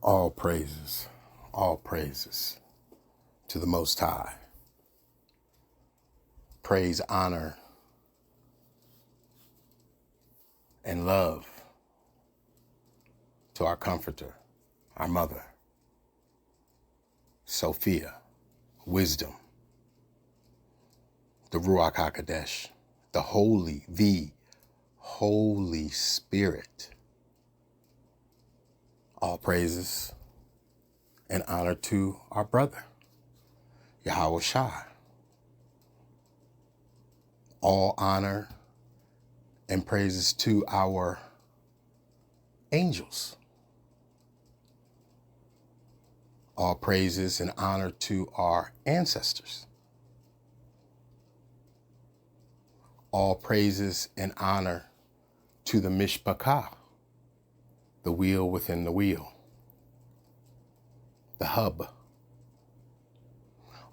All praises to the Most High. Praise, honor, and love to our Comforter, our Mother, Sophia, Wisdom, the Ruach HaKodesh, the Holy Spirit. All praises and honor to our brother, Yahweh Shai. All honor and praises to our angels. All praises and honor to our ancestors. All praises and honor to the Mishpachah, the wheel within the wheel, the hub.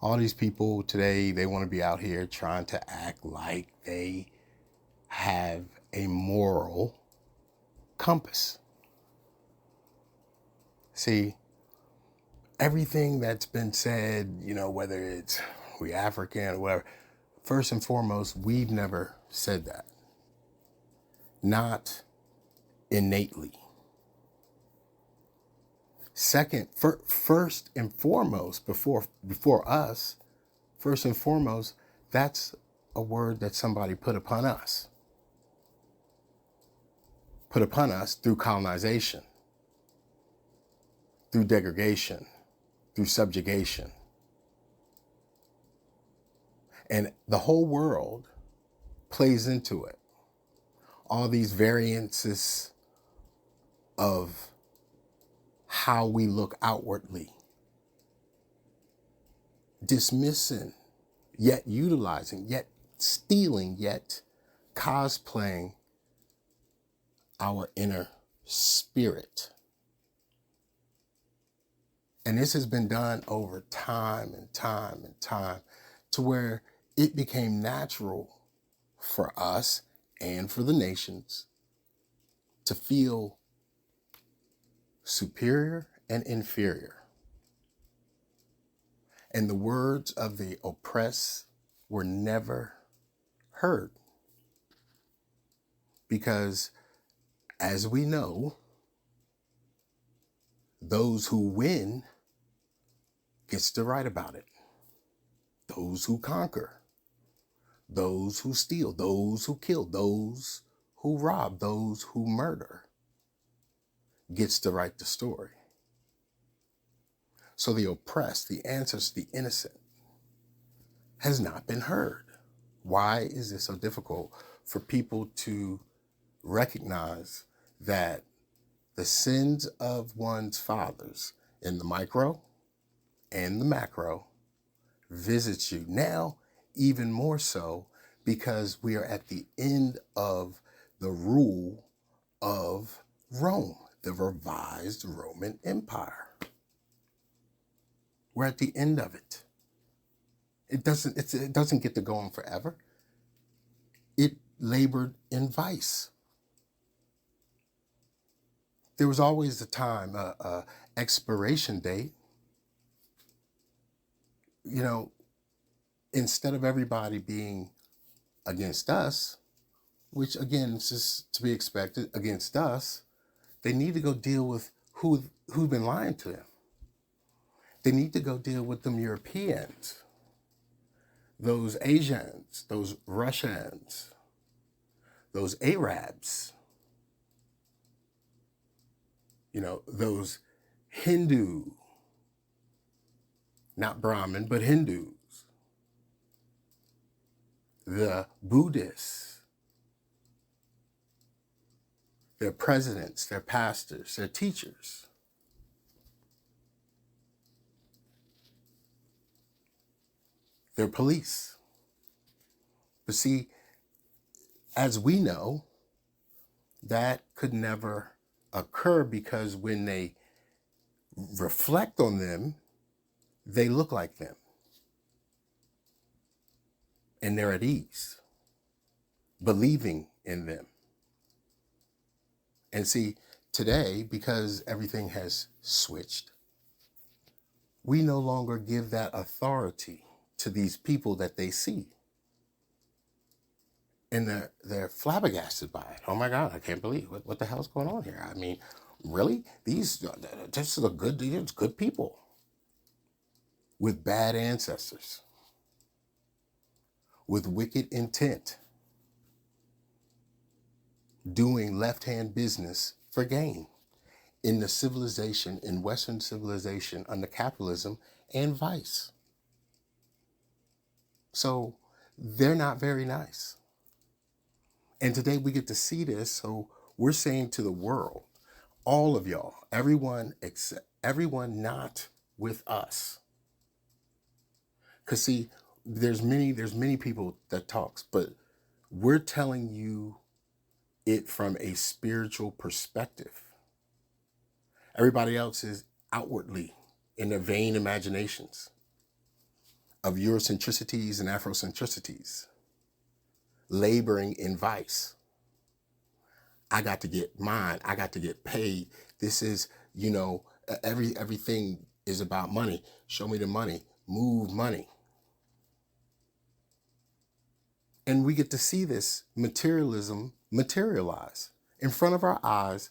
All these people today, they want to be out here trying to act like they have a moral compass. See, everything that's been said, whether it's we African or whatever, first and foremost, we've never said that. Not innately. Second, first and foremost, before us, first and foremost, that's a word that somebody put upon us. Put upon us through colonization, through degradation, through subjugation. And the whole world plays into it. All these variances of how we look outwardly, dismissing, yet utilizing, yet stealing, yet cosplaying our inner spirit. And this has been done over time and time and time to where it became natural for us and for the nations to feel superior and inferior. And the words of the oppressed were never heard. Because, as we know, those who win gets to write about it. Those who conquer, those who steal, those who kill, those who rob, those who murder, gets to write the story. So the oppressed, the ancestors, the innocent, has not been heard. Why is it so difficult for people to recognize that the sins of one's fathers in the micro and the macro visits you now even more so because we are at the end of the rule of Rome, the revised Roman Empire. We're at the end of it. It doesn't get to go on forever. It labored in vice. There was always a time, expiration date. Instead of everybody being against us, which again is just to be expected, against us, they need to go deal with who've been lying to them. They need to go deal with them Europeans, those Asians, those Russians, those Arabs, those Hindu, not Brahmin, but Hindus, the Buddhists, their presidents, their pastors, their teachers. Their police. But see, as we know, that could never occur because when they reflect on them, they look like them. And they're at ease, believing in them. And see, today, because everything has switched, we no longer give that authority to these people that they see. And they're flabbergasted by it. Oh my God, I can't believe what the hell's going on here. I mean, really? These are good people with bad ancestors, with wicked intent, doing left-hand business for gain in the civilization, in Western civilization, under capitalism and vice. So they're not very nice. And today we get to see this. So we're saying to the world, all of y'all, everyone except everyone not with us. Because see, there's many people that talks, but we're telling you it from a spiritual perspective. Everybody else is outwardly in their vain imaginations of Eurocentricities and Afrocentricities, laboring in vice. I got to get mine. I got to get paid. This is, everything is about money. Show me the money. Move money. And we get to see this materialism materialize in front of our eyes.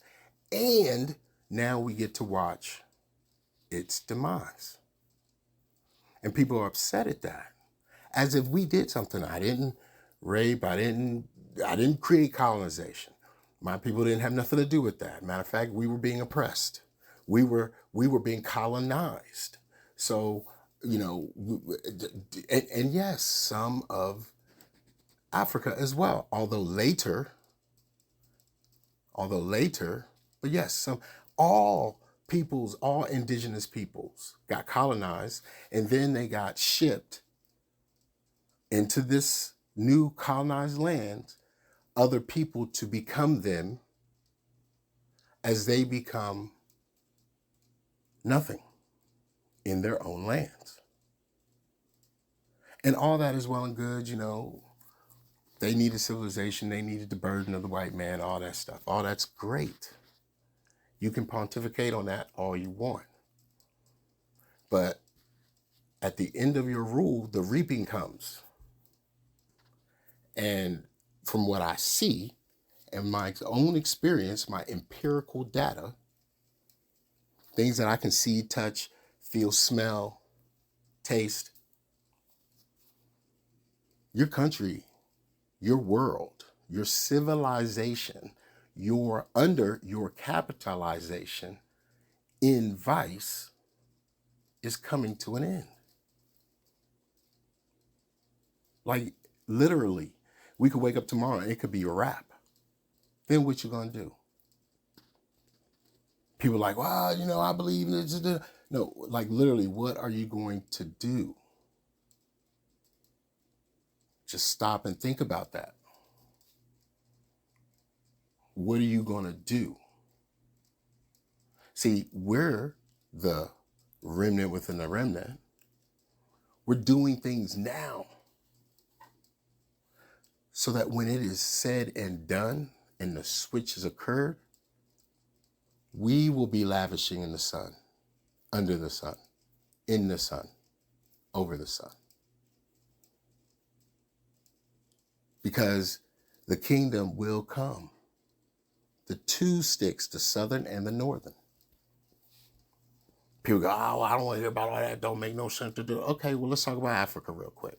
And now we get to watch its demise. And people are upset at that, as if we did something. I didn't rape. I didn't create colonization. My people didn't have nothing to do with that. Matter of fact, we were being oppressed. We were being colonized. So, and yes, some of Africa as well, although later, but yes, all indigenous peoples got colonized, and then they got shipped into this new colonized land, other people to become them as they become nothing in their own lands. And all that is well and good, they needed civilization, they needed the burden of the white man, all that stuff. All that's great. You can pontificate on that all you want. But at the end of your rule, the reaping comes. And from what I see and my own experience, my empirical data, things that I can see, touch, feel, smell, taste, your country, your world, your civilization, under your capitalization in vice is coming to an end. Like literally, we could wake up tomorrow and it could be a wrap. Then what you gonna do? People are like, well, I believe in this. No, like literally, what are you going to do? Just stop and think about that. What are you going to do? See, we're the remnant within the remnant. We're doing things now so that when it is said and done and the switch has occurred, we will be lavishing in the sun, under the sun, in the sun, over the sun. Because the kingdom will come. The two sticks, the southern and the northern. People go, I don't want to hear about all that. Don't make no sense to do. Okay, well, let's talk about Africa real quick.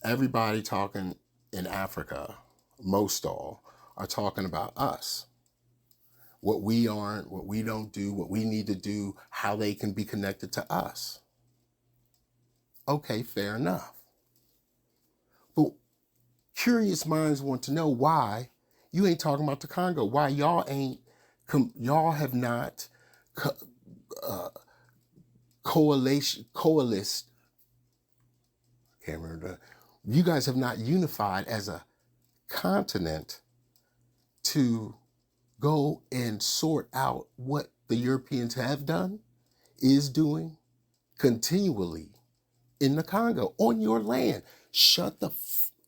Everybody talking in Africa, most all, are talking about us. What we aren't, what we don't do, what we need to do, how they can be connected to us. Okay, fair enough. But curious minds want to know why you ain't talking about the Congo. Why y'all have not coalesced. Can't remember that. You guys have not unified as a continent to go and sort out what the Europeans have done, is doing continually in the Congo, on your land. Shut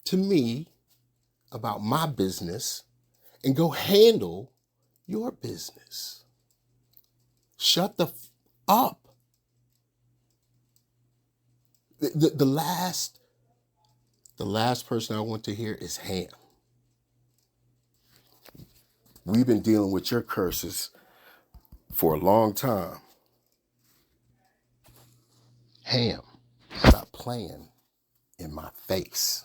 to me about my business and go handle your business. Shut the up. The last person I want to hear is Ham. We've been dealing with your curses for a long time. Ham, stop playing in my face.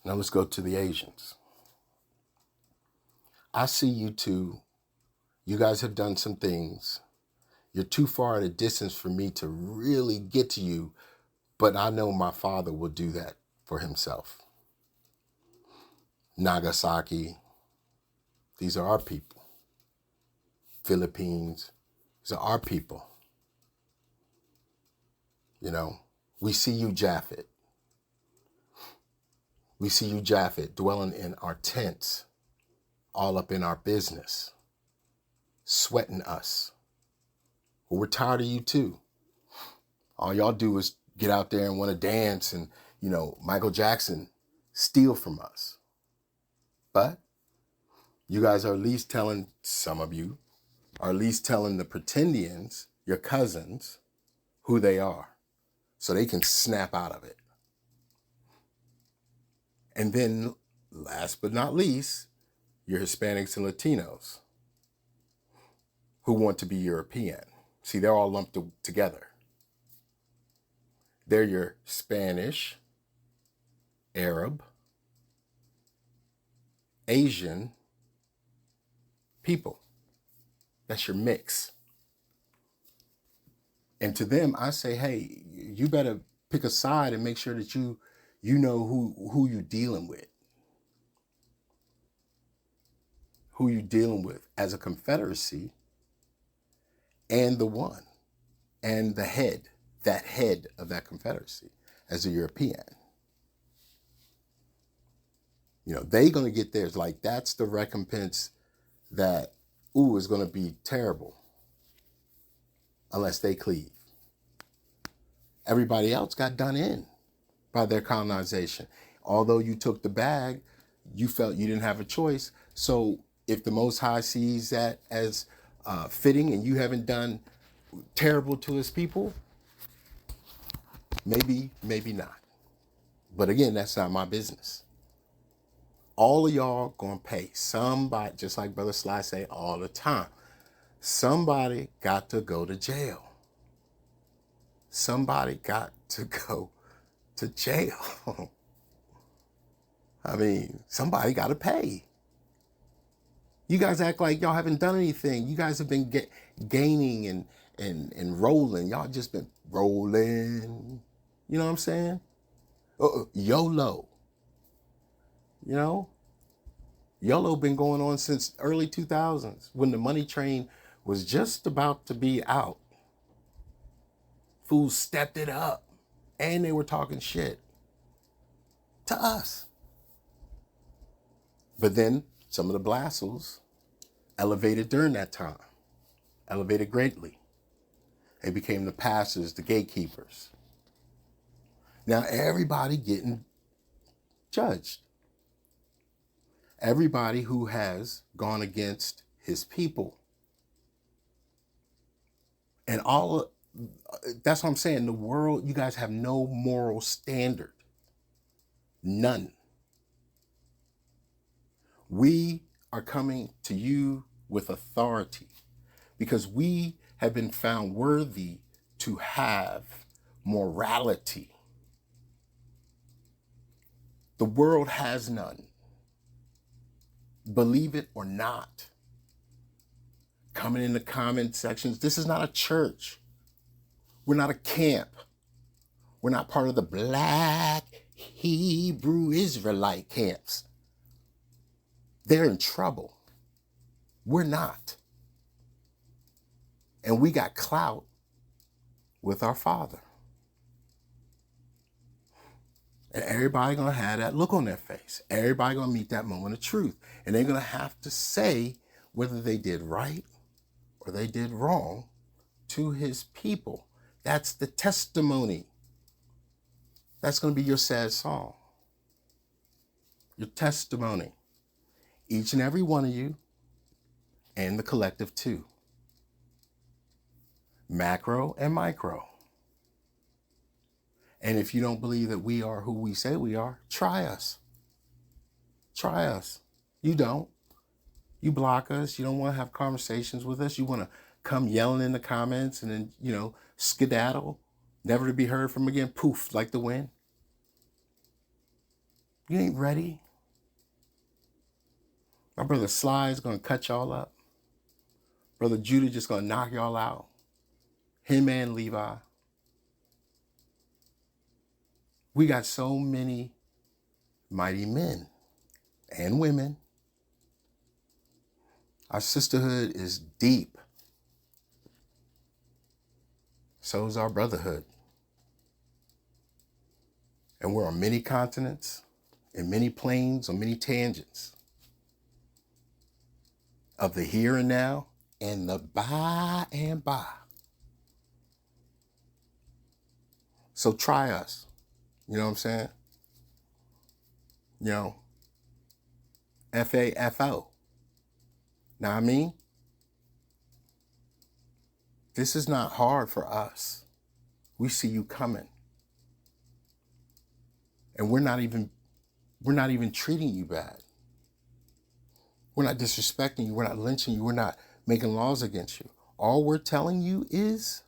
Now let's go to the Asians. I see you two. You guys have done some things. You're too far at a distance for me to really get to you, but I know my father will do that for himself. Nagasaki, these are our people. Philippines, these are our people. You know, we see you, Japhet. We see you, Japhet, dwelling in our tents, all up in our business, sweating us. Well, we're tired of you too. All y'all do is get out there and want to dance and, you know, Michael Jackson steal from us. But you guys are at least telling, some of you, are at least telling the pretendians, your cousins, who they are, so they can snap out of it. And then, last but not least, your Hispanics and Latinos who want to be European. See, they're all lumped together. They're your Spanish, Arab, Asian people. That's your mix. And to them, I say, hey, you better pick a side and make sure that you know who you're dealing with. Who you're dealing with as a confederacy and the one and the head, that head of that confederacy as a European. You know, they're going to get theirs. Like, that's the recompense that, is going to be terrible unless they cleave. Everybody else got done in by their colonization. Although you took the bag, you felt you didn't have a choice. So if the Most High sees that as fitting and you haven't done terrible to his people, maybe not. But again, that's not my business. All of y'all gonna pay. Somebody, just like Brother Sly say all the time, somebody got to go to jail. Somebody got to go to jail. I mean, somebody got to pay. You guys act like y'all haven't done anything. You guys have been gaining and rolling. Y'all just been rolling. You know what I'm saying? YOLO. You know? YOLO been going on since early 2000s when the money train was just about to be out. Fools stepped it up and they were talking shit to us. But then some of the Blassels elevated during that time, elevated greatly. They became the pastors, the gatekeepers. Now everybody getting judged. Everybody who has gone against his people. And that's what I'm saying. The world, you guys have no moral standard. None. We are coming to you with authority because we have been found worthy to have morality. The world has none. Believe it or not. Coming in the comment sections, this is not a church. We're not a camp. We're not part of the Black Hebrew Israelite camps. They're in trouble. We're not. And we got clout with our Father. And everybody gonna have that look on their face. Everybody gonna meet that moment of truth. And they're gonna have to say whether they did right or they did wrong to his people. That's the testimony. That's gonna be your sad song. Your testimony. Each and every one of you and the collective too. Macro and micro. And if you don't believe that we are who we say we are, try us. Try us. You don't. You block us. You don't want to have conversations with us. You want to come yelling in the comments and then, skedaddle, never to be heard from again, poof, like the wind. You ain't ready. My brother Sly is going to cut y'all up. Brother Judah just going to knock y'all out. Him and Levi. We got so many mighty men and women. Our sisterhood is deep. So is our brotherhood. And we're on many continents, in many planes, on many tangents of the here and now and the by and by. So try us. You know what I'm saying? FAFO. Now, I mean, this is not hard for us. We see you coming. And we're not even treating you bad. We're not disrespecting you. We're not lynching you. We're not making laws against you. All we're telling you is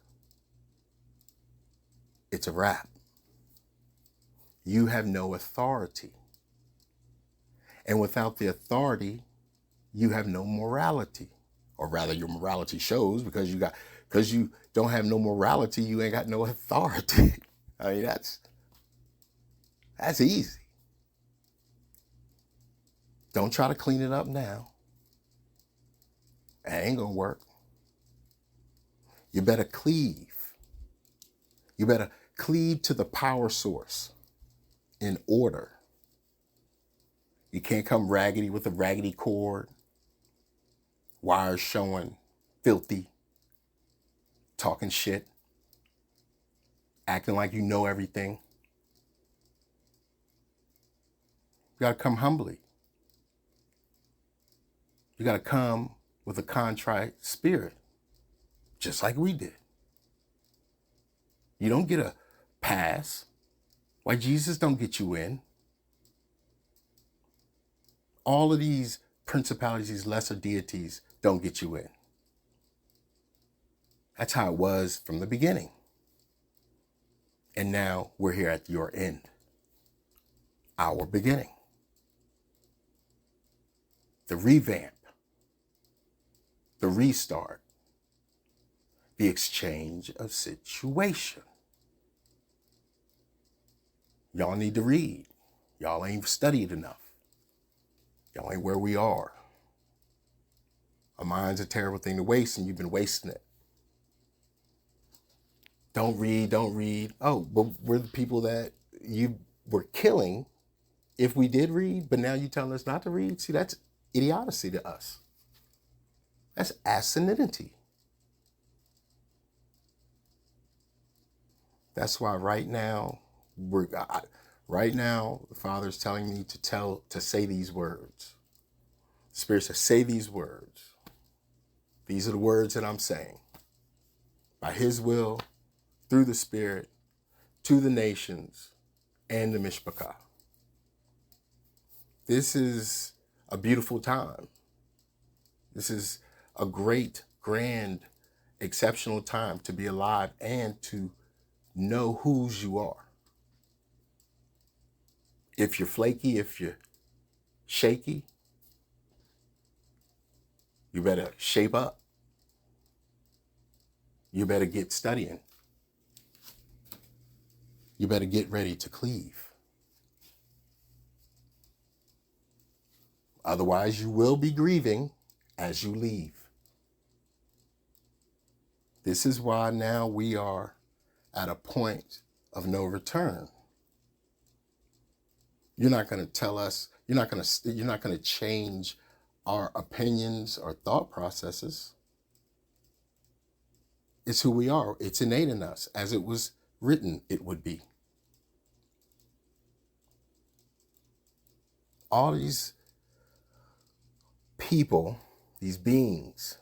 it's a wrap. You have no authority. And without the authority, you have no morality. Or rather, your morality shows because you don't have no morality, you ain't got no authority. I mean, that's easy. Don't try to clean it up now. It ain't gonna work. You better cleave. You better cleave to the power source in order. You can't come raggedy with a raggedy cord, wires showing, filthy, talking shit, acting like you know everything. You gotta come humbly. You gotta come with a contrite spirit, just like we did. You don't get a pass. Why Jesus don't get you in? All of these principalities, these lesser deities don't get you in. That's how it was from the beginning. And now we're here at your end. Our beginning. The revamp. The restart. The exchange of situation. Y'all need to read. Y'all ain't studied enough. Y'all ain't where we are. A mind's a terrible thing to waste, and you've been wasting it. Don't read. Oh, but we're the people that you were killing if we did read, but now you're telling us not to read? See, that's idiocy to us. That's asininity. That's why right now, the Father's telling me to say these words. The Spirit says, say these words. These are the words that I'm saying. By His will, through the Spirit, to the nations, and the Mishpachah. This is a beautiful time. This is a great, grand, exceptional time to be alive and to know whose you are. If you're flaky, if you're shaky, you better shape up. You better get studying. You better get ready to cleave. Otherwise, you will be grieving as you leave. This is why now we are at a point of no return. You're not going to tell us, you're not going to change our opinions or thought processes. It's who we are. It's innate in us, as it was written it would be. All these people, these beings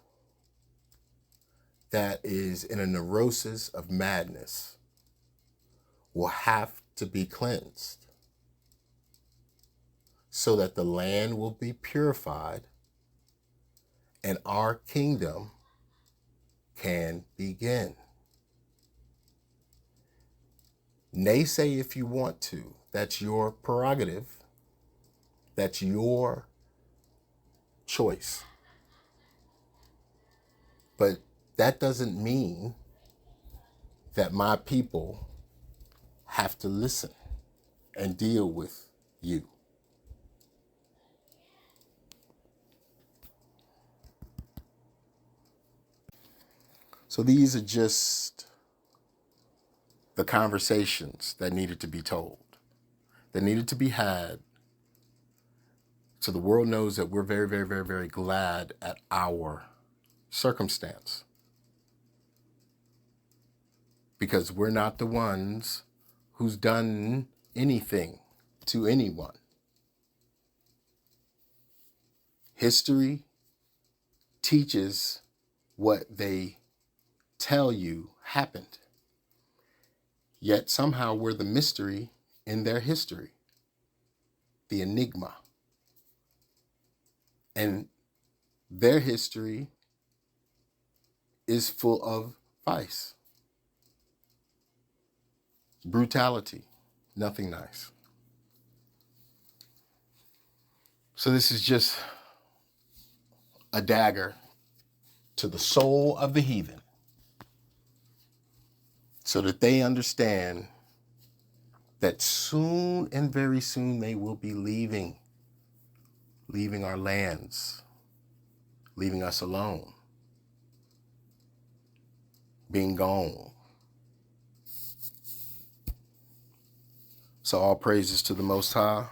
that is in a neurosis of madness will have to be cleansed so that the land will be purified and our kingdom can begin. Naysay if you want to. That's your prerogative. That's your choice. But that doesn't mean that my people have to listen and deal with you. So these are just the conversations that needed to be told, that needed to be had, so the world knows that we're very, very, very, very glad at our circumstance. Because we're not the ones who's done anything to anyone. History teaches what they tell you happened. Yet somehow we're the mystery in their history, the enigma. And their history is full of vice, brutality, nothing nice. So this is just a dagger to the soul of the heathen, so that they understand that soon and very soon they will be leaving our lands, leaving us alone, being gone. So all praises to the Most High.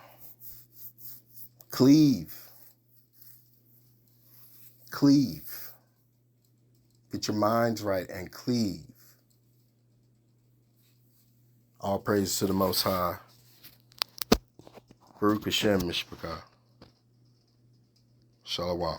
Cleave. Get your minds right and cleave. All praise to the Most High. Baruch Hashem Mishpachah. Shalom.